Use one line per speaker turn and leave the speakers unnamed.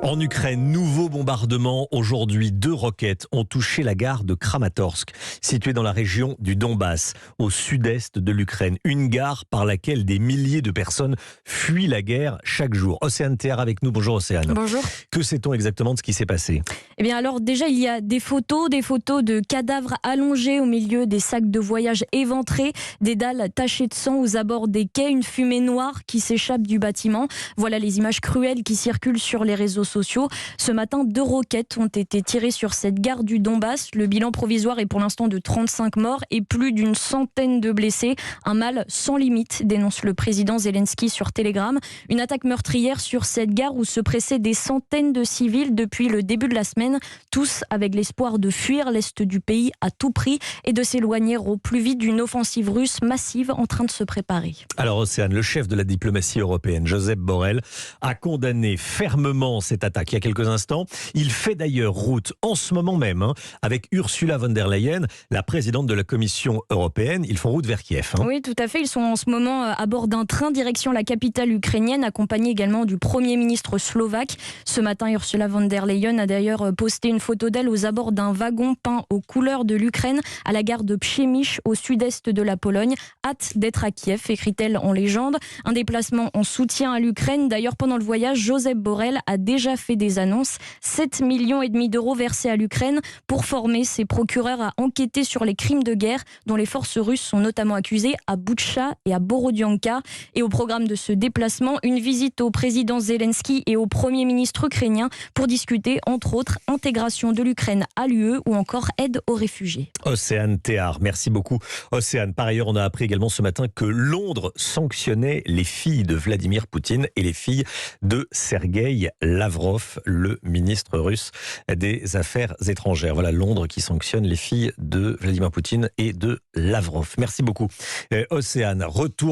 En Ukraine, nouveau bombardement. Aujourd'hui, 2 roquettes ont touché la gare de Kramatorsk, située dans la région du Donbass, au sud-est de l'Ukraine. Une gare par laquelle des milliers de personnes fuient la guerre chaque jour. Océane Théard avec nous. Bonjour Océane.
Bonjour.
Que sait-on exactement de ce qui s'est passé ?
Eh bien alors déjà il y a des photos de cadavres allongés au milieu des sacs de voyage éventrés, des dalles tachées de sang aux abords des quais, une fumée noire qui s'échappe du bâtiment. Voilà les images cruelles qui circulent sur les réseaux sociaux. Ce matin, 2 roquettes ont été tirées sur cette gare du Donbass. Le bilan provisoire est pour l'instant de 35 morts et plus d'une centaine de blessés. Un mal sans limite, dénonce le président Zelensky sur Telegram. Une attaque meurtrière sur cette gare où se pressaient des centaines de civils depuis le début de la semaine, tous avec l'espoir de fuir l'est du pays à tout prix et de s'éloigner au plus vite d'une offensive russe massive en train de se préparer.
Alors Océane, le chef de la diplomatie européenne, Josep Borrell, a condamné fermement cette attaque il y a quelques instants. Il fait d'ailleurs route en ce moment même avec Ursula von der Leyen, la présidente de la Commission européenne. Ils font route vers Kiev.
Oui, tout à fait. Ils sont en ce moment à bord d'un train direction la capitale ukrainienne, accompagnés également du Premier ministre slovaque. Ce matin, Ursula von der Leyen a d'ailleurs posté une photo d'elle aux abords d'un wagon peint aux couleurs de l'Ukraine à la gare de Przemyśl au sud-est de la Pologne. Hâte d'être à Kiev, écrit-elle en légende. Un déplacement en soutien à l'Ukraine. D'ailleurs, pendant le voyage, Josep Borrell a déjà fait des annonces. 7,5 millions d'euros versés à l'Ukraine pour former ses procureurs à enquêter sur les crimes de guerre dont les forces russes sont notamment accusées à Boutcha et à Borodianka. Et au programme de ce déplacement, une visite au président Zelensky et au Premier ministre ukrainien pour discuter, entre autres, intégration de l'Ukraine à l'UE ou encore aide aux réfugiés.
Océane Théard, merci beaucoup. Océane, par ailleurs, on a appris également ce matin que Londres sanctionnait les filles de Vladimir Poutine et les filles de Sergueï Lavrov, le ministre russe des Affaires étrangères. Voilà, Londres qui sanctionne les filles de Vladimir Poutine et de Lavrov. Merci beaucoup. Océane, retour